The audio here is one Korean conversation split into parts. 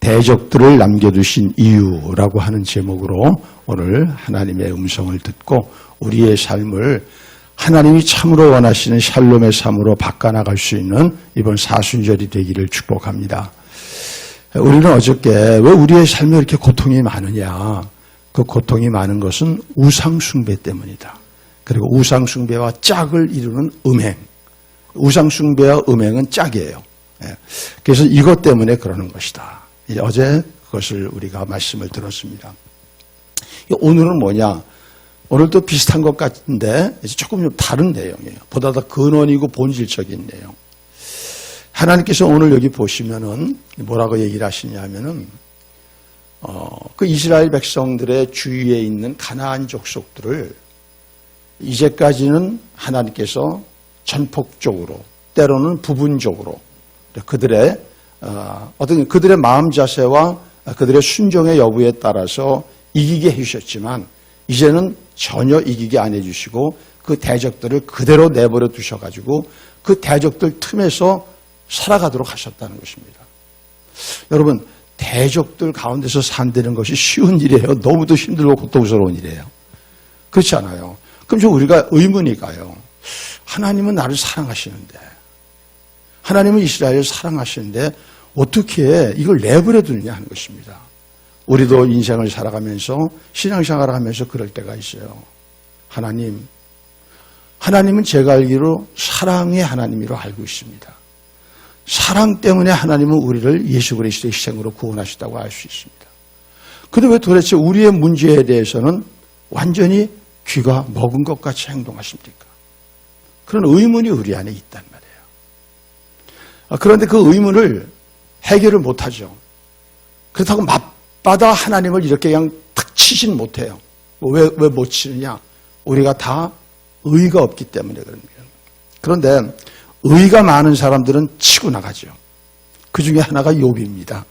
대적들을 남겨두신 이유라고 하는 제목으로 오늘 하나님의 음성을 듣고 우리의 삶을 하나님이 참으로 원하시는 샬롬의 삶으로 바꿔나갈 수 있는 이번 사순절이 되기를 축복합니다. 우리는 어저께 왜 우리의 삶에 이렇게 고통이 많으냐? 그 고통이 많은 것은 우상숭배 때문이다. 그리고 우상숭배와 짝을 이루는 음행. 우상숭배와 음행은 짝이에요. 그래서 이것 때문에 그러는 것이다. 어제 그것을 우리가 말씀을 들었습니다. 오늘은 뭐냐? 오늘도 비슷한 것 같은데 조금 좀 다른 내용이에요. 보다 더 근원이고 본질적인 내용. 하나님께서 오늘 여기 보시면은 뭐라고 얘기를 하시냐면은 그 이스라엘 백성들의 주위에 있는 가나안 족속들을 이제까지는 하나님께서 전폭적으로 때로는 부분적으로 그들의 그들의 마음 자세와 그들의 순종의 여부에 따라서 이기게 해주셨지만 이제는 전혀 이기게 안 해주시고 그 대적들을 그대로 내버려 두셔가지고 그 대적들 틈에서 살아가도록 하셨다는 것입니다. 여러분, 대적들 가운데서 산다는 것이 쉬운 일이에요. 너무도 힘들고 고통스러운 일이에요. 그렇지 않아요. 그럼 좀 우리가 의문이 가요. 하나님은 나를 사랑하시는데, 하나님은 이스라엘을 사랑하시는데 어떻게 이걸 내버려 두느냐 하는 것입니다. 우리도 인생을 살아가면서 신앙생활을 하면서 그럴 때가 있어요. 하나님은 제가 알기로 사랑의 하나님이로 알고 있습니다. 사랑 때문에 하나님은 우리를 예수 그리스도의 희생으로 구원하셨다고 알 수 있습니다. 그런데 왜 도대체 우리의 문제에 대해서는 완전히 귀가 먹은 것 같이 행동하십니까? 그런 의문이 우리 안에 있단 말이에요. 그런데 그 의문을 해결을 못하죠. 그렇다고 맞받아 하나님을 이렇게 그냥 탁 치진 못해요. 왜 못 치느냐? 우리가 다 의가 없기 때문에 그런 거예요. 그런데 의가 많은 사람들은 치고 나가죠. 그 중에 하나가 욥입니다.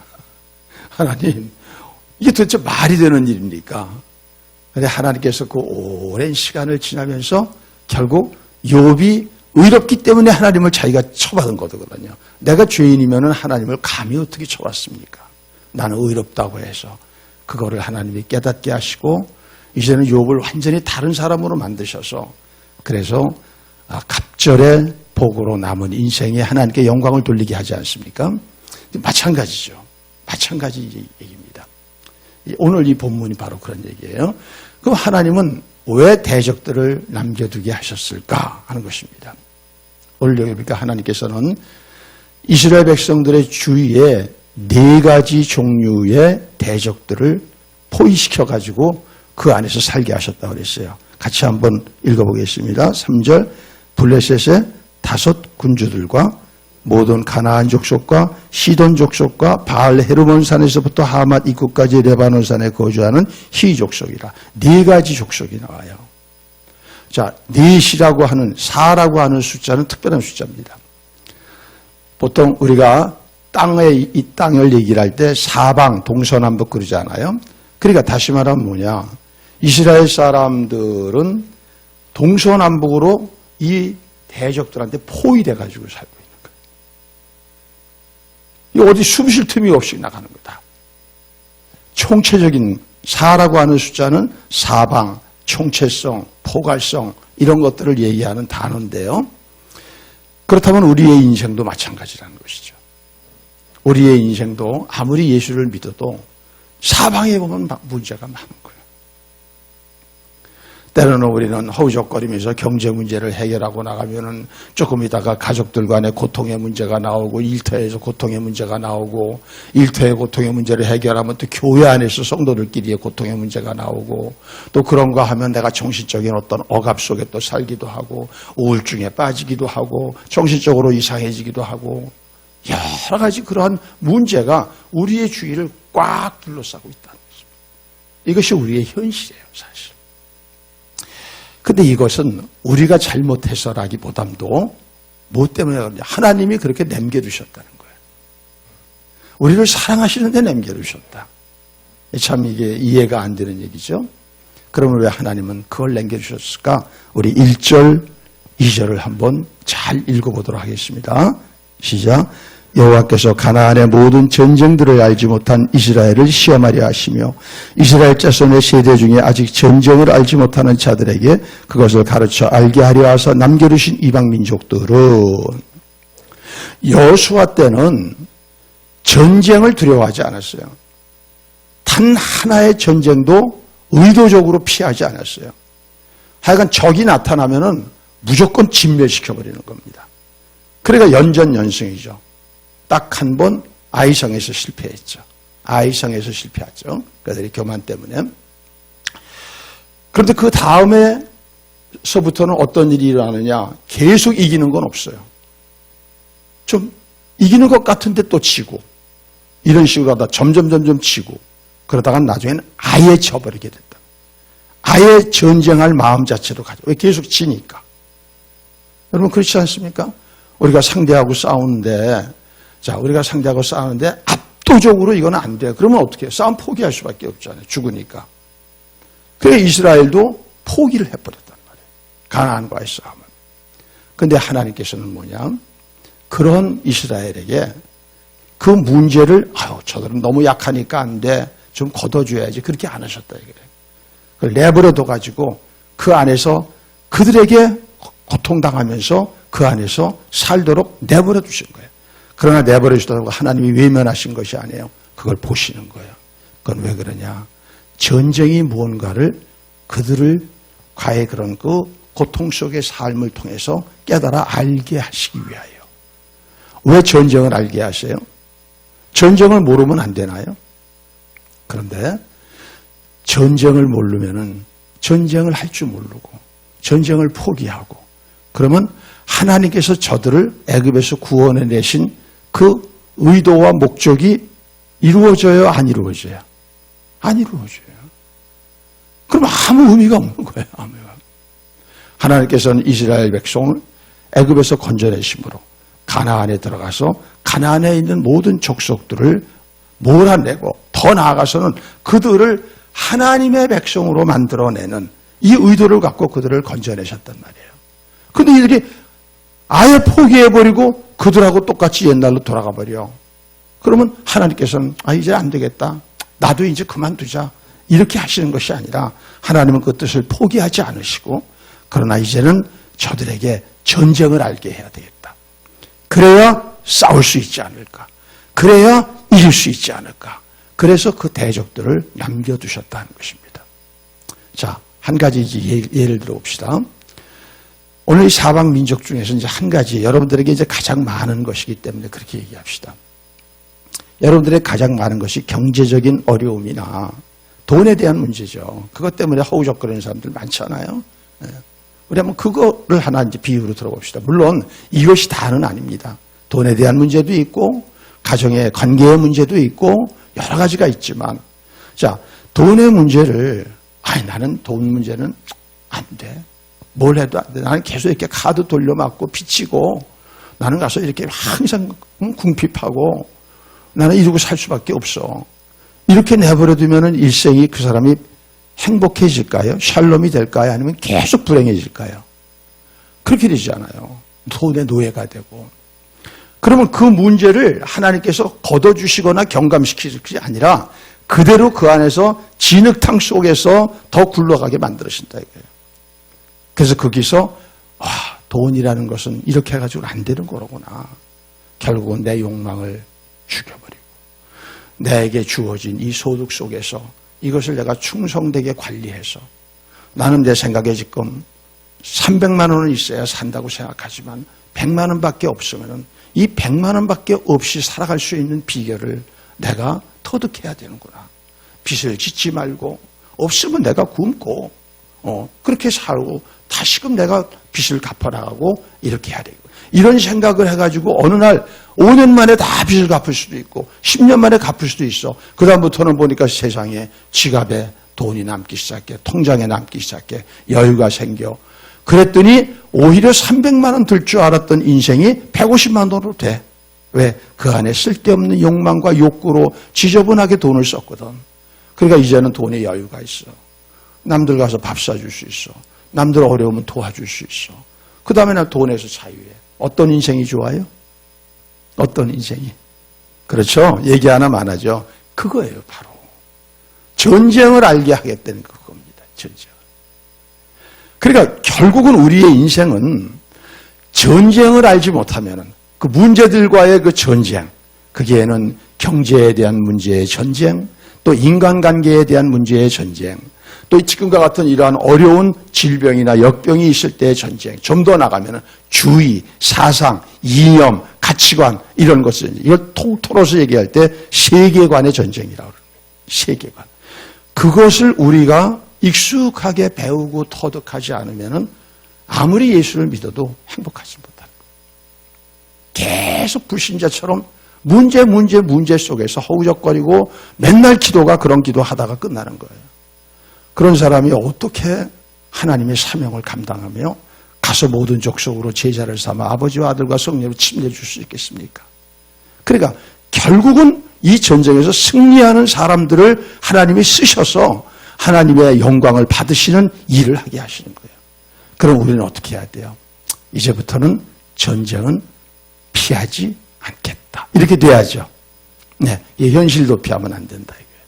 하나님, 이게 도대체 말이 되는 일입니까? 그런데 하나님께서 그 오랜 시간을 지나면서 결국 욥이 의롭기 때문에 하나님을 자기가 처받은 거거든요. 내가 죄인이면 하나님을 감히 어떻게 처받습니까? 나는 의롭다고 해서 그거를 하나님이 깨닫게 하시고 이제는 욥을 완전히 다른 사람으로 만드셔서 그래서 갑절의 복으로 남은 인생에 하나님께 영광을 돌리게 하지 않습니까? 마찬가지죠. 마찬가지 얘기입니다. 오늘 이 본문이 바로 그런 얘기예요. 그럼 하나님은 왜 대적들을 남겨두게 하셨을까 하는 것입니다. 오늘 여기 보니까 하나님께서는 이스라엘 백성들의 주위에 4가지 종류의 대적들을 포위시켜가지고 그 안에서 살게 하셨다고 그랬어요. 같이 한번 읽어보겠습니다. 3절 블레셋의 5 군주들과 모든 가나안 족속과 시돈 족속과 바알 헤르몬 산에서부터 하맛 입구까지 레바논 산에 거주하는 히 족속이라 4가지 족속이 나와요. 자, 넷이라고 하는 4라고 하는 숫자는 특별한 숫자입니다. 보통 우리가 이 땅을 얘기를 할 때 사방 동서남북 그러잖아요. 그러니까 다시 말하면 뭐냐? 이스라엘 사람들은 동서남북으로 이 대적들한테 포위돼 가지고 살고 있는 거예요. 어디 숨 쉴 틈이 없이 나가는 거다. 총체적인 4라고 하는 숫자는 사방, 총체성, 포괄성 이런 것들을 얘기하는 단어인데요. 그렇다면 우리의 인생도 마찬가지라는 것이죠. 우리의 인생도 아무리 예수를 믿어도 사방에 보면 문제가 많은 거예요. 때로는 우리는 허우적거리면서 경제 문제를 해결하고 나가면은 조금 있다가 가족들 간의 고통의 문제가 나오고 일터에서 고통의 문제가 나오고 일터의 고통의 문제를 해결하면 또 교회 안에서 성도들끼리의 고통의 문제가 나오고 또 그런가 하면 내가 정신적인 어떤 억압 속에 또 살기도 하고 우울증에 빠지기도 하고 정신적으로 이상해지기도 하고 여러 가지 그러한 문제가 우리의 주위를 꽉 둘러싸고 있다는 것입니다. 이것이 우리의 현실이에요, 사실. 근데 이것은 우리가 잘못해서라기보담도 뭐 때문에 그러냐. 하나님이 그렇게 남겨두셨다는 거예요. 우리를 사랑하시는데 남겨두셨다. 참 이게 이해가 안 되는 얘기죠. 그러면 왜 하나님은 그걸 남겨주셨을까? 우리 1절, 2절을 한번 잘 읽어보도록 하겠습니다. 시작. 여호와께서 가나안의 모든 전쟁들을 알지 못한 이스라엘을 시험하려 하시며 이스라엘 자손의 세대 중에 아직 전쟁을 알지 못하는 자들에게 그것을 가르쳐 알게 하려 하사 남겨두신 이방 민족들은 여호수아 때는 전쟁을 두려워하지 않았어요. 단 하나의 전쟁도 의도적으로 피하지 않았어요. 하여간 적이 나타나면은 무조건 진멸시켜버리는 겁니다. 그러니까 연전연승이죠. 딱 한 번 아이성에서 실패했죠. 아이성에서 실패했죠. 그들의 교만 때문에. 그런데 그 다음에서부터는 어떤 일이 일어나느냐. 계속 이기는 건 없어요. 좀 이기는 것 같은데 또 지고 이런 식으로 하다 점점 지고 그러다가 나중에는 아예 져버리게 된다. 아예 전쟁할 마음 자체도 가져. 왜? 계속 지니까. 여러분 그렇지 않습니까? 우리가 상대하고 싸우는데 압도적으로 이건 안 돼. 그러면 어떻게 해요? 싸움 포기할 수밖에 없잖아요. 죽으니까. 그래 이스라엘도 포기를 해버렸단 말이에요. 가나안과의 싸움은. 그런데 하나님께서는 뭐냐? 그런 이스라엘에게 그 문제를 저들은 너무 약하니까 안 돼. 좀 걷어줘야지. 그렇게 안 하셨다 이거예요. 그걸 내버려둬 가지고 그 안에서 그들에게 고통당하면서 그 안에서 살도록 내버려 두신 거예요. 그러나 내버려 주시다고 하나님이 외면하신 것이 아니에요. 그걸 보시는 거예요. 그건 왜 그러냐? 전쟁이 무언가를 그들을 과의 그런 그 고통 속의 삶을 통해서 깨달아 알게 하시기 위하여. 왜 전쟁을 알게 하세요? 전쟁을 모르면 안 되나요? 그런데 전쟁을 모르면은 전쟁을 할 줄 모르고 전쟁을 포기하고 그러면 하나님께서 저들을 애굽에서 구원해 내신 그 의도와 목적이 이루어져요? 안 이루어져요? 안 이루어져요. 그럼 아무 의미가 없는 거예요. 아무 의미가. 하나님께서는 이스라엘 백성을 애굽에서 건져내심으로 가나안에 들어가서 가나안에 있는 모든 족속들을 몰아내고 더 나아가서는 그들을 하나님의 백성으로 만들어내는 이 의도를 갖고 그들을 건져내셨단 말이에요. 그런데 이들이 아예 포기해버리고 그들하고 똑같이 옛날로 돌아가 버려. 그러면 하나님께서는 이제 안 되겠다. 나도 이제 그만두자. 이렇게 하시는 것이 아니라 하나님은 그 뜻을 포기하지 않으시고 그러나 이제는 저들에게 전쟁을 알게 해야 되겠다. 그래야 싸울 수 있지 않을까. 그래야 이길 수 있지 않을까. 그래서 그 대적들을 남겨두셨다는 것입니다. 자, 한 가지 예를 들어봅시다. 오늘 이 사방 민족 중에서 이제 한 가지 여러분들에게 이제 가장 많은 것이기 때문에 그렇게 얘기합시다. 여러분들의 가장 많은 것이 경제적인 어려움이나 돈에 대한 문제죠. 그것 때문에 허우적거리는 사람들 많잖아요. 우리 한번 그거를 하나 이제 비유로 들어봅시다. 물론 이것이 다는 아닙니다. 돈에 대한 문제도 있고 가정의 관계의 문제도 있고 여러 가지가 있지만 자, 돈의 문제를 나는 돈 문제는 안 돼. 뭘 해도 안 돼. 나는 계속 이렇게 카드 돌려막고 비치고 나는 가서 이렇게 항상 궁핍하고 나는 이러고 살 수밖에 없어. 이렇게 내버려두면 일생이 그 사람이 행복해질까요? 샬롬이 될까요? 아니면 계속 불행해질까요? 그렇게 되지 않아요. 돈의 노예가 되고. 그러면 그 문제를 하나님께서 걷어주시거나 경감시키는 게 아니라 그대로 그 안에서 진흙탕 속에서 더 굴러가게 만들어진다 이거예요. 그래서 거기서 돈이라는 것은 이렇게 해가지고는 안 되는 거로구나. 결국은 내 욕망을 죽여버리고 내게 주어진 이 소득 속에서 이것을 내가 충성되게 관리해서 나는 내 생각에 지금 300만 원은 있어야 산다고 생각하지만 100만 원밖에 없으면 이 100만 원밖에 없이 살아갈 수 있는 비결을 내가 터득해야 되는구나. 빚을 짓지 말고 없으면 내가 굶고 그렇게 살고 다시금 내가 빚을 갚아나가고 이렇게 해야 되고 이런 생각을 해가지고 어느 날 5년 만에 다 빚을 갚을 수도 있고 10년 만에 갚을 수도 있어. 그 다음부터는 보니까 세상에 지갑에 돈이 남기 시작해. 통장에 남기 시작해. 여유가 생겨. 그랬더니 오히려 300만 원 들 줄 알았던 인생이 150만 원으로 돼. 왜? 그 안에 쓸데없는 욕망과 욕구로 지저분하게 돈을 썼거든. 그러니까 이제는 돈에 여유가 있어. 남들 가서 밥 사줄 수 있어. 남들 어려우면 도와줄 수 있어. 그 다음에 난 돈에서 자유해. 어떤 인생이 좋아요? 어떤 인생이? 그렇죠? 얘기 하나만 하죠. 그거예요, 바로. 전쟁을 알게 하겠다는 그겁니다. 전쟁. 그러니까 결국은 우리의 인생은 전쟁을 알지 못하면 그 문제들과의 그 전쟁, 거기에는 경제에 대한 문제의 전쟁, 또 인간관계에 대한 문제의 전쟁, 또 지금과 같은 이러한 어려운 질병이나 역병이 있을 때의 전쟁, 좀 더 나가면 주의, 사상, 이념, 가치관 이런 것을 이걸 통틀어서 얘기할 때 세계관의 전쟁이라고 합니다. 세계관. 그것을 우리가 익숙하게 배우고 터득하지 않으면 아무리 예수를 믿어도 행복하지 못합니다. 계속 불신자처럼 문제 속에서 허우적거리고 맨날 기도가 그런 기도하다가 끝나는 거예요. 그런 사람이 어떻게 하나님의 사명을 감당하며 가서 모든 족속으로 제자를 삼아 아버지와 아들과 성령으로 침례 줄 수 있겠습니까? 그러니까 결국은 이 전쟁에서 승리하는 사람들을 하나님이 쓰셔서 하나님의 영광을 받으시는 일을 하게 하시는 거예요. 그럼 우리는 어떻게 해야 돼요? 이제부터는 전쟁은 피하지 않겠다. 이렇게 돼야죠. 네, 이 현실 도피하면 안 된다 이거예요.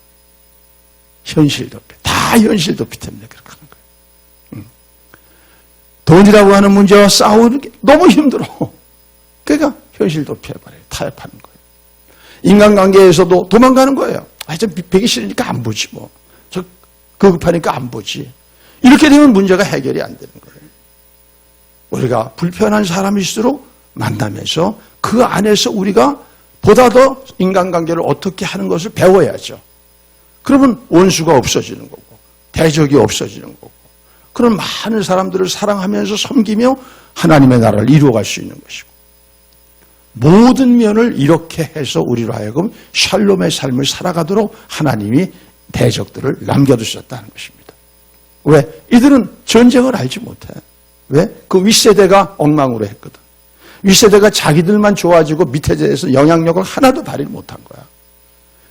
현실 도피. 다 현실 도피 때문에 그렇게 하는 거예요. 돈이라고 하는 문제와 싸우는 게 너무 힘들어. 그러니까 현실 도피해버려요. 타협하는 거예요. 인간관계에서도 도망가는 거예요. 저 뵙기 싫으니까 안 보지 뭐. 저 급하니까 안 보지. 이렇게 되면 문제가 해결이 안 되는 거예요. 우리가 불편한 사람일수록 만나면서 그 안에서 우리가 보다 더 인간관계를 어떻게 하는 것을 배워야죠. 그러면 원수가 없어지는 거고 대적이 없어지는 거고 그런 많은 사람들을 사랑하면서 섬기며 하나님의 나라를 이루어갈 수 있는 것이고 모든 면을 이렇게 해서 우리로 하여금 샬롬의 삶을 살아가도록 하나님이 대적들을 남겨두셨다는 것입니다. 왜? 이들은 전쟁을 알지 못해. 왜? 그 윗세대가 엉망으로 했거든. 윗세대가 자기들만 좋아지고 밑에 대해서 영향력을 하나도 발휘 못한 거야.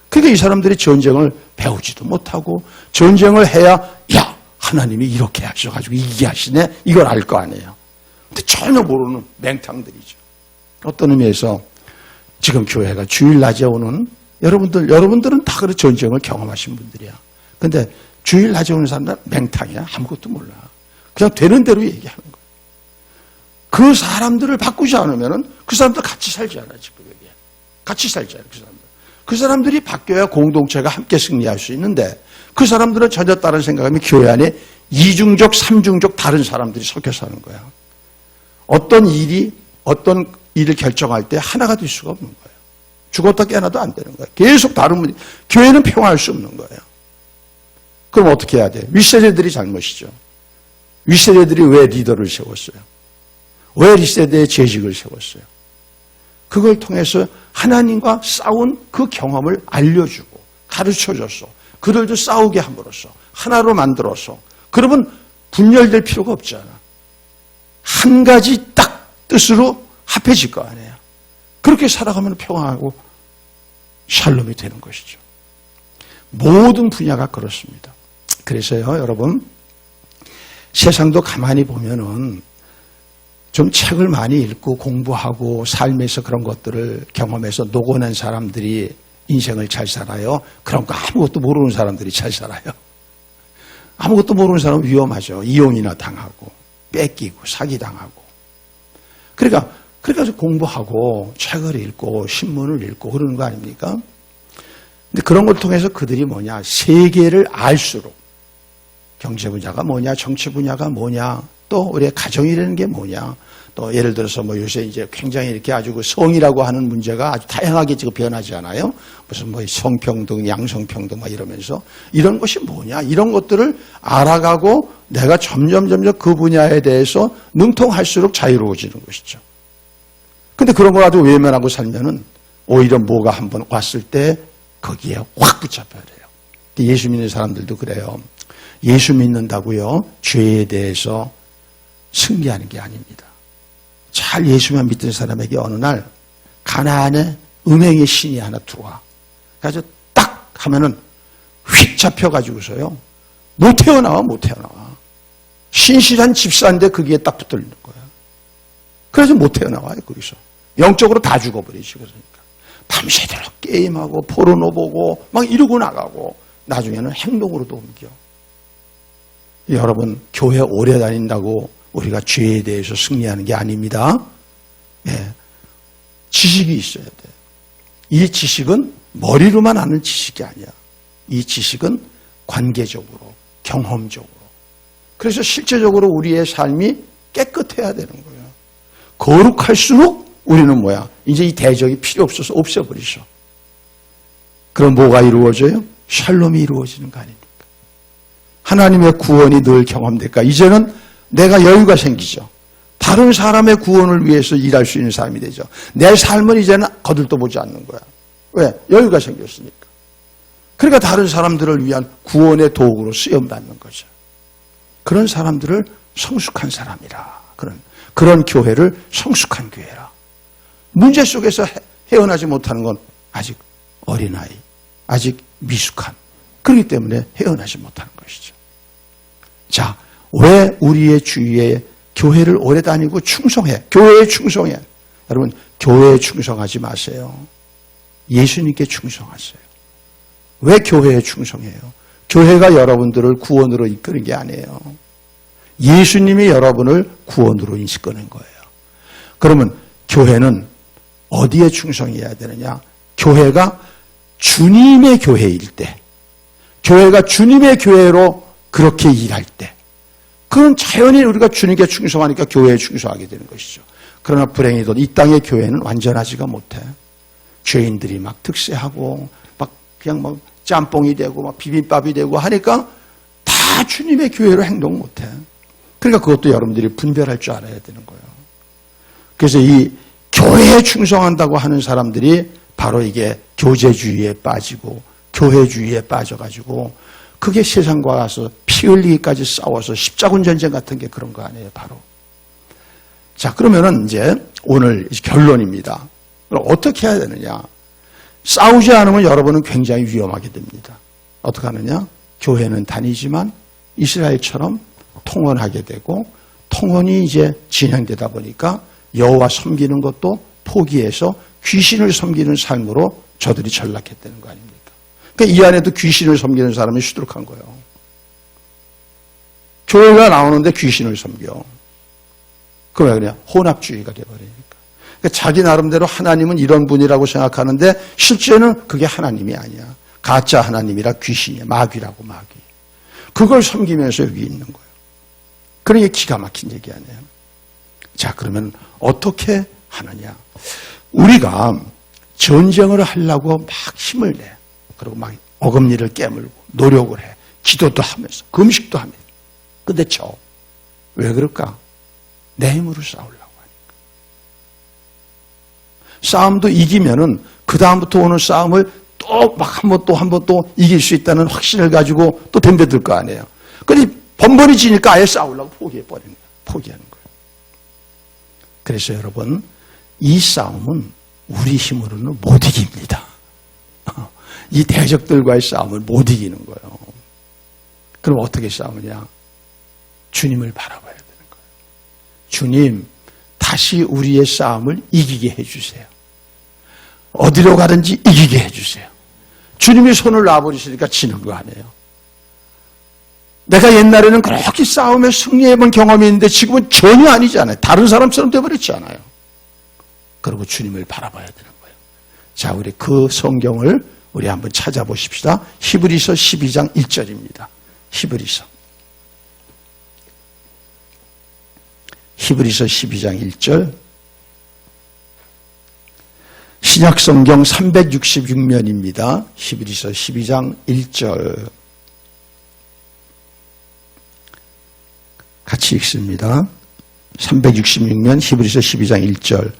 그러니까 이 사람들이 전쟁을 배우지도 못하고 전쟁을 해야 야 하나님이 이렇게 하셔가지고 이게 하시네 이걸 알 거 아니에요. 근데 전혀 모르는 맹탕들이죠. 어떤 의미에서 지금 교회가 주일 낮에 오는 여러분들은 다 그런 전쟁을 경험하신 분들이야. 근데 주일 낮에 오는 사람들은 맹탕이야. 아무것도 몰라. 그냥 되는 대로 얘기하는 거야. 그 사람들을 바꾸지 않으면 그 사람들 같이 살잖아, 지금 여기. 같이 살잖아요, 그 사람들. 그 사람들이 바뀌어야 공동체가 함께 승리할 수 있는데 그 사람들은 전혀 다른 생각하면 교회 안에 이중적, 삼중적 다른 사람들이 섞여 사는 거야. 어떤 일을 결정할 때 하나가 될 수가 없는 거예요. 죽었다 깨어나도 안 되는 거예요. 계속 다른 분이 교회는 평화할 수 없는 거예요. 그럼 어떻게 해야 돼요? 윗세대들이 잘못이죠. 윗세대들이 왜 리더를 세웠어요? 왜 윗세대의 재직을 세웠어요? 그걸 통해서 하나님과 싸운 그 경험을 알려주고 가르쳐줘서 그들도 싸우게 함으로써 하나로 만들어서 그러면 분열될 필요가 없잖아. 한 가지 딱 뜻으로 합해질 거 아니에요. 그렇게 살아가면 평화하고 샬롬이 되는 것이죠. 모든 분야가 그렇습니다. 그래서요, 여러분, 세상도 가만히 보면은 좀 책을 많이 읽고 공부하고 삶에서 그런 것들을 경험해서 녹아낸 사람들이 인생을 잘 살아요. 그런 거 아무것도 모르는 사람들이 잘 살아요. 아무것도 모르는 사람은 위험하죠. 이용이나 당하고 뺏기고 사기당하고. 그러니까 공부하고 책을 읽고 신문을 읽고 그러는 거 아닙니까? 근데 그런 걸 통해서 그들이 뭐냐, 세계를 알수록 경제 분야가 뭐냐, 정치 분야가 뭐냐, 또 우리의 가정이라는 게 뭐냐, 또 예를 들어서 뭐 요새 이제 굉장히 이렇게 아주 그 성이라고 하는 문제가 아주 다양하게 지금 변하지 않아요? 무슨 뭐 성평등, 양성평등 막 이러면서 이런 것이 뭐냐, 이런 것들을 알아가고 내가 점점 그 분야에 대해서 능통할수록 자유로워지는 것이죠. 근데 그런 거 가지고 외면하고 살면은 오히려 뭐가 한번 왔을 때 거기에 확 붙잡혀야 돼요. 예수 믿는 사람들도 그래요. 예수 믿는다고요, 죄에 대해서 승리하는 게 아닙니다. 잘 예수만 믿던 사람에게 어느 날 가나안에 음행의 신이 하나 들어와. 그래서 딱 하면은 휙 잡혀가지고서요, 못 태어나와. 신실한 집사인데 거기에 딱 붙어 있는 거야. 그래서 못 태어나와요, 거기서. 영적으로 다 죽어버리지. 그러니까 밤새도록 게임하고 포르노 보고 막 이러고 나가고 나중에는 행동으로도 옮겨. 여러분, 교회 오래 다닌다고 우리가 죄에 대해서 승리하는 게 아닙니다. 예. 지식이 있어야 돼. 이 지식은 머리로만 아는 지식이 아니야. 이 지식은 관계적으로, 경험적으로. 그래서 실제적으로 우리의 삶이 깨끗해야 되는 거예요. 거룩할수록 우리는 뭐야? 이제 이 대적이 필요 없어서 없애버리죠. 그럼 뭐가 이루어져요? 샬롬이 이루어지는 거 아닙니까? 하나님의 구원이 늘 경험될까? 이제는 내가 여유가 생기죠. 다른 사람의 구원을 위해서 일할 수 있는 사람이 되죠. 내 삶은 이제는 거들떠보지 않는 거야. 왜? 여유가 생겼으니까. 그러니까 다른 사람들을 위한 구원의 도구로 쓰임받는 거죠. 그런 사람들을 성숙한 사람이라. 그런 교회를 성숙한 교회라. 문제 속에서 헤어나지 못하는 건 아직 어린아이, 아직 미숙한. 그렇기 때문에 헤어나지 못하는 것이죠. 자, 왜 우리의 주위에 교회를 오래 다니고 충성해? 교회에 충성해. 여러분, 교회에 충성하지 마세요. 예수님께 충성하세요. 왜 교회에 충성해요? 교회가 여러분들을 구원으로 이끄는 게 아니에요. 예수님이 여러분을 구원으로 이끄는 거예요. 그러면 교회는 어디에 충성해야 되느냐? 교회가 주님의 교회일 때, 교회가 주님의 교회로 그렇게 일할 때, 그건 자연히 우리가 주님께 충성하니까 교회에 충성하게 되는 것이죠. 그러나 불행히도 이 땅의 교회는 완전하지가 못해. 죄인들이 막 특세하고 막 그냥 막 짬뽕이 되고 막 비빔밥이 되고 하니까 다 주님의 교회로 행동 못해. 그러니까 그것도 여러분들이 분별할 줄 알아야 되는 거예요. 그래서 이 교회에 충성한다고 하는 사람들이 바로 이게 교제주의에 빠지고 교회주의에 빠져가지고 그게 세상과 가서 피 흘리기까지 싸워서 십자군 전쟁 같은 게 그런 거 아니에요, 바로. 자, 그러면은 이제 오늘 결론입니다. 그럼 어떻게 해야 되느냐? 싸우지 않으면 여러분은 굉장히 위험하게 됩니다. 어떻게 하느냐? 교회는 다니지만 이스라엘처럼 통원하게 되고 통원이 이제 진행되다 보니까 여호와 섬기는 것도 포기해서 귀신을 섬기는 삶으로 저들이 전락했다는 거 아닙니까? 그러니까 이 안에도 귀신을 섬기는 사람이 수두룩한 거예요. 교회가 나오는데 귀신을 섬겨. 그럼 왜 그래요? 혼합주의가 돼버리니까. 그러니까 자기 나름대로 하나님은 이런 분이라고 생각하는데 실제는 그게 하나님이 아니야. 가짜 하나님이라 귀신이야. 마귀라고 마귀. 그걸 섬기면서 여기 있는 거예요. 그런 게 기가 막힌 얘기 아니에요. 자, 그러면 어떻게 하느냐? 우리가 전쟁을 하려고 막 힘을 내. 그리고 막 어금니를 깨물고 노력을 해. 기도도 하면서 금식도 하면서. 근데 왜 그럴까? 내 힘으로 싸우려고 하니까. 싸움도 이기면은 그 다음부터 오는 싸움을 또 막 한 번 또 이길 수 있다는 확신을 가지고 또 덤벼들 거 아니에요. 근데 번번이 지니까 아예 싸우려고 포기해버리는 거예요. 포기하는 거예요. 그래서 여러분, 이 싸움은 우리 힘으로는 못 이깁니다. 이 대적들과의 싸움을 못 이기는 거예요. 그럼 어떻게 싸우냐? 주님을 바라봐야 되는 거예요. 주님, 다시 우리의 싸움을 이기게 해주세요. 어디로 가든지 이기게 해주세요. 주님이 손을 놔버리시니까 지는 거 아니에요. 내가 옛날에는 그렇게 싸움에 승리해본 경험이 있는데 지금은 전혀 아니잖아요. 다른 사람처럼 돼버렸잖아요. 그리고 주님을 바라봐야 되는 거예요. 자, 우리 그 성경을 우리 한번 찾아보십시다. 히브리서 12장 1절입니다. 히브리서 12장 1절. 신약성경 366면입니다. 히브리서 12장 1절. 같이 읽습니다. 366면 히브리서 12장 1절.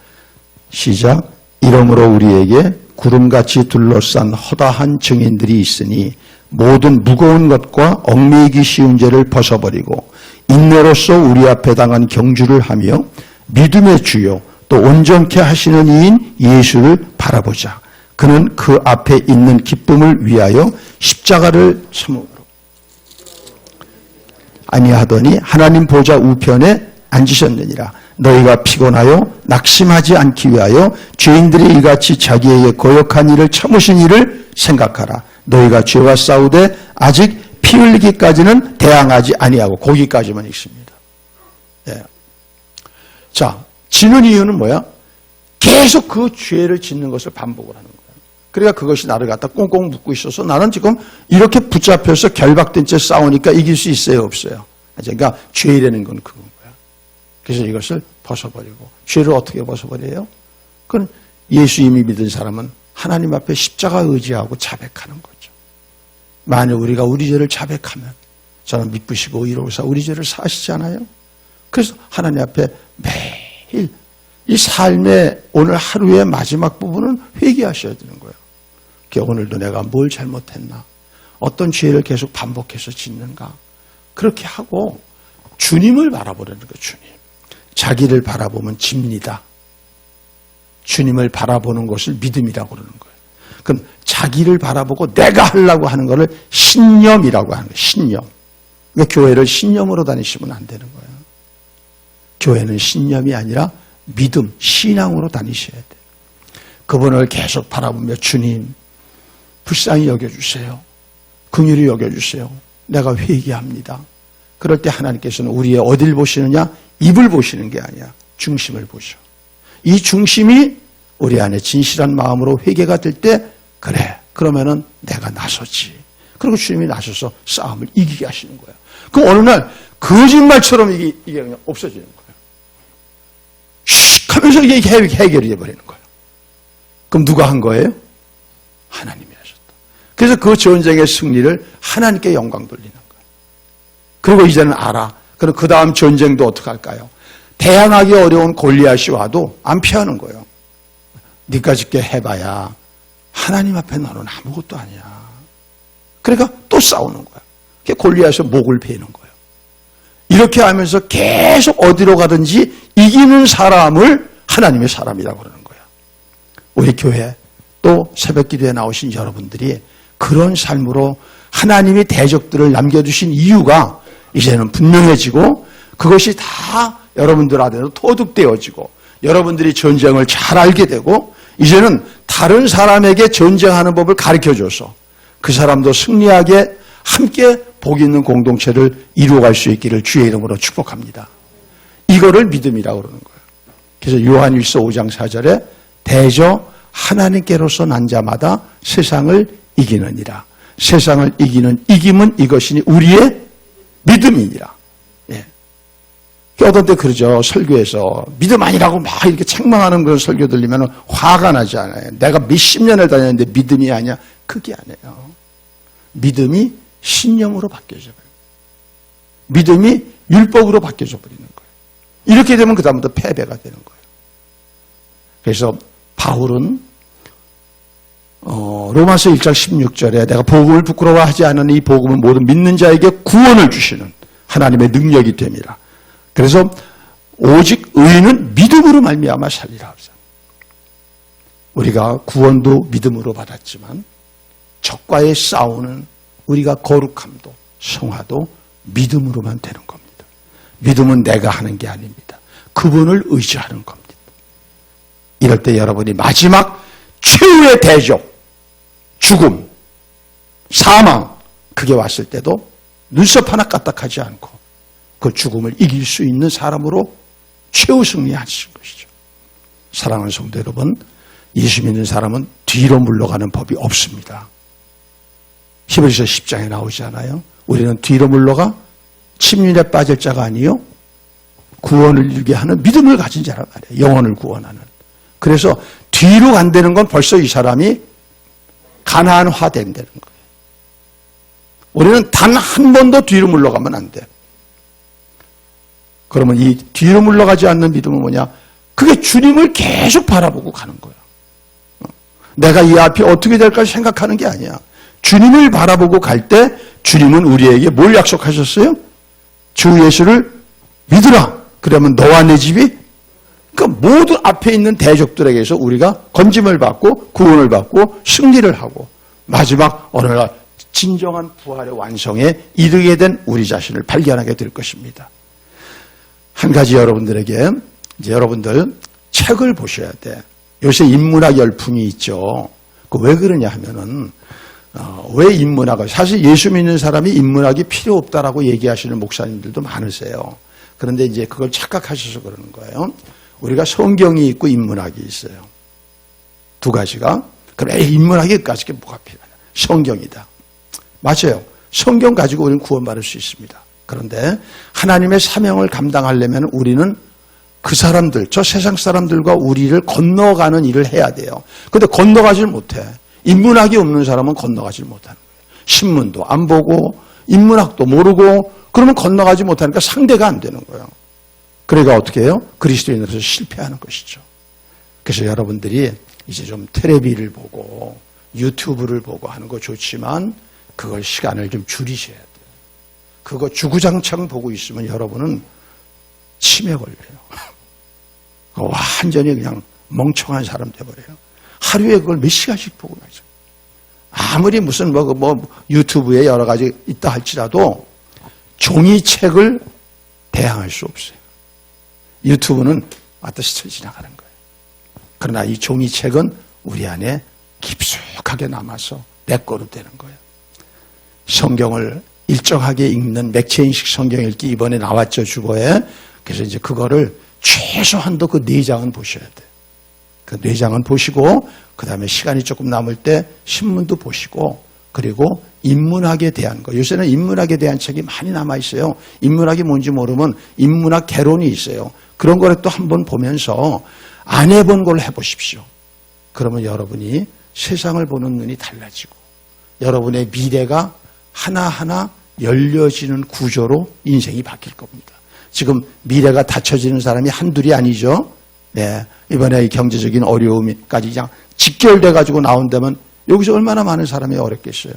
시작. 이러므로 우리에게 구름같이 둘러싼 허다한 증인들이 있으니 모든 무거운 것과 얽매이기 쉬운 죄를 벗어버리고 인내로서 우리 앞에 당한 경주를 하며 믿음의 주요 또 온전케 하시는 이인 예수를 바라보자. 그는 그 앞에 있는 기쁨을 위하여 십자가를 참음으로 아니하더니 하나님 보좌 우편에 앉으셨느니라. 너희가 피곤하여 낙심하지 않기 위하여 죄인들이 이같이 자기에게 거역한 일을 참으신 일을 생각하라. 너희가 죄와 싸우되 아직 피 흘리기까지는 대항하지 아니하고. 거기까지만 읽습니다. 예. 자, 지는 이유는 뭐야? 계속 그 죄를 짓는 것을 반복을 하는 거야. 그러니까 그것이 나를 갖다 꽁꽁 묶고 있어서 나는 지금 이렇게 붙잡혀서 결박된 채 싸우니까 이길 수 있어요, 없어요? 그러니까 죄라는 건 그건 거야. 그래서 이것을 벗어버리고. 죄를 어떻게 벗어버려요? 그건 예수 이미 믿은 사람은 하나님 앞에 십자가 의지하고 자백하는 거죠. 만약 우리가 우리 죄를 자백하면 저는 미쁘시고 의로우사 우리 죄를 사시잖아요. 그래서 하나님 앞에 매일 이 삶의 오늘 하루의 마지막 부분은 회개하셔야 되는 거예요. 오늘도 내가 뭘 잘못했나? 어떤 죄를 계속 반복해서 짓는가? 그렇게 하고 주님을 바라보라는 거예요. 주님. 자기를 바라보면 집니다. 주님을 바라보는 것을 믿음이라고 그러는 거예요. 그럼 자기를 바라보고 내가 하려고 하는 것을 신념이라고 하는 거예요. 신념. 그러니까 교회를 신념으로 다니시면 안 되는 거예요. 교회는 신념이 아니라 믿음, 신앙으로 다니셔야 돼요. 그분을 계속 바라보며 주님, 불쌍히 여겨주세요. 긍휼히 여겨주세요. 내가 회개합니다. 그럴 때 하나님께서는 우리의 어딜 보시느냐? 입을 보시는 게 아니야. 중심을 보셔. 이 중심이 우리 안에 진실한 마음으로 회개가 될 때 그래, 그러면은 내가 나서지. 그리고 주님이 나서서 싸움을 이기게 하시는 거야. 그럼 어느 날 거짓말처럼 이게 그냥 없어지는 거예요. 슉 하면서 이게 해결이 돼버리는 거예요. 그럼 누가 한 거예요? 하나님이 하셨다. 그래서 그 전쟁의 승리를 하나님께 영광 돌리는 거예요. 그리고 이제는 알아. 그럼 그 다음 전쟁도 어떻게 할까요? 대항하기 어려운 골리앗이 와도 안 피하는 거예요. 네가 짓게 해봐야 하나님 앞에 너는 아무것도 아니야. 그러니까 또 싸우는 거야. 골리앗의 목을 베는 거예요. 이렇게 하면서 계속 어디로 가든지 이기는 사람을 하나님의 사람이라고 그러는 거예요. 우리 교회 또 새벽기도에 나오신 여러분들이 그런 삶으로 하나님이 대적들을 남겨두신 이유가 이제는 분명해지고 그것이 다 여러분들한테도 터득되어지고 여러분들이 전쟁을 잘 알게 되고 이제는 다른 사람에게 전쟁하는 법을 가르쳐줘서 그 사람도 승리하게 함께 복 있는 공동체를 이루어갈 수 있기를 주의 이름으로 축복합니다. 이거를 믿음이라고 그러는 거예요. 그래서 요한일서 5장 4절에 대저 하나님께로서 난 자마다 세상을 이기느니라. 세상을 이기는 이김은 이것이니 우리의 믿음이니라. 예. 어떤 때 그러죠. 설교에서 믿음 아니라고 막 이렇게 책망하는 그런 설교 들리면 화가 나지 않아요. 내가 몇십 년을 다녔는데 믿음이 아니야. 그게 아니에요. 믿음이 신념으로 바뀌어져 버려요. 믿음이 율법으로 바뀌어져 버리는 거예요. 이렇게 되면 그 다음부터 패배가 되는 거예요. 그래서 바울은 로마서 1장 16절에 내가 복음을 부끄러워하지 않은 이 복음은 모든 믿는 자에게 구원을 주시는 하나님의 능력이 됩니다. 그래서 오직 의인은 믿음으로 말미암아 살리라. 우리가 구원도 믿음으로 받았지만 적과의 싸우는 우리가 거룩함도 성화도 믿음으로만 되는 겁니다. 믿음은 내가 하는 게 아닙니다. 그분을 의지하는 겁니다. 이럴 때 여러분이 마지막 최후의 대적, 죽음, 사망 그게 왔을 때도 눈썹 하나 까딱하지 않고 그 죽음을 이길 수 있는 사람으로 최후 승리하신 것이죠. 사랑하는 성도 여러분, 예수 믿는 사람은 뒤로 물러가는 법이 없습니다. 히브리서 10장에 나오지 않아요? 우리는 뒤로 물러가 침륜에 빠질 자가 아니요 구원을 이루게 하는 믿음을 가진 자란 말이에요. 영혼을 구원하는. 그래서 뒤로 간다는 건 벌써 이 사람이 가나안화된다는 거예요. 우리는 단 한 번도 뒤로 물러가면 안 돼. 그러면 이 뒤로 물러가지 않는 믿음은 뭐냐? 그게 주님을 계속 바라보고 가는 거예요. 내가 이 앞이 어떻게 될까 생각하는 게 아니야. 주님을 바라보고 갈 때 주님은 우리에게 뭘 약속하셨어요? 주 예수를 믿으라. 그러면 너와 내 집이 그 모든 앞에 있는 대적들에게서 우리가 건짐을 받고 구원을 받고 승리를 하고 마지막 어느 날 진정한 부활의 완성에 이르게 된 우리 자신을 발견하게 될 것입니다. 한 가지 여러분들에게 이제 여러분들 책을 보셔야 돼. 요새 인문학 열풍이 있죠. 왜 그러냐 하면은 왜 인문학을, 사실 예수 믿는 사람이 인문학이 필요 없다라고 얘기하시는 목사님들도 많으세요. 그런데 이제 그걸 착각하셔서 그러는 거예요. 우리가 성경이 있고 인문학이 있어요. 두 가지가. 그래, 인문학에까지 뭐가 필요하냐. 성경이다. 맞아요. 성경 가지고 우리는 구원받을 수 있습니다. 그런데 하나님의 사명을 감당하려면 우리는 그 사람들, 저 세상 사람들과 우리를 건너가는 일을 해야 돼요. 그런데 건너가질 못해. 인문학이 없는 사람은 건너가질 못하는 거예요. 신문도 안 보고 인문학도 모르고 그러면 건너가지 못하니까 상대가 안 되는 거예요. 그러니까 어떻게 해요? 그리스도인으로서 실패하는 것이죠. 그래서 여러분들이 이제 좀 텔레비를 보고 유튜브를 보고 하는 거 좋지만 그걸 시간을 좀 줄이셔야 돼요. 그거 주구장창 보고 있으면 여러분은 치매 걸려요. 완전히 그냥 멍청한 사람 돼버려요. 하루에 그걸 몇 시간씩 보고 나죠. 아무리 무슨 유튜브에 여러 가지 있다 할지라도 종이책을 대항할 수 없어요. 유튜브는 왔다 스쳐 지나가는 거예요. 그러나 이 종이책은 우리 안에 깊숙하게 남아서 내 거로 되는 거예요. 성경을 일정하게 읽는 맥체인식 성경 읽기 이번에 나왔죠, 주보에. 그래서 이제 그거를 최소한도 그 4장은 보셔야 돼요. 그 4장은 보시고 그 다음에 시간이 조금 남을 때 신문도 보시고 그리고 인문학에 대한 거. 요새는 인문학에 대한 책이 많이 남아있어요. 인문학이 뭔지 모르면 인문학 개론이 있어요. 그런 거를 또 한번 보면서 안 해본 걸 해보십시오. 그러면 여러분이 세상을 보는 눈이 달라지고 여러분의 미래가 하나하나 열려지는 구조로 인생이 바뀔 겁니다. 지금 미래가 닫혀지는 사람이 한둘이 아니죠. 네, 이번에 경제적인 어려움까지 그냥 직결돼 가지고 나온다면 여기서 얼마나 많은 사람이 어렵겠어요.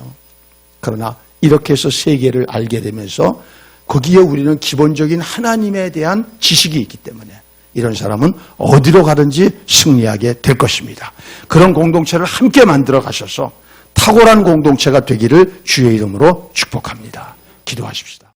그러나 이렇게 해서 세계를 알게 되면서 거기에 우리는 기본적인 하나님에 대한 지식이 있기 때문에 이런 사람은 어디로 가든지 승리하게 될 것입니다. 그런 공동체를 함께 만들어 가셔서 탁월한 공동체가 되기를 주의 이름으로 축복합니다. 기도하십시다.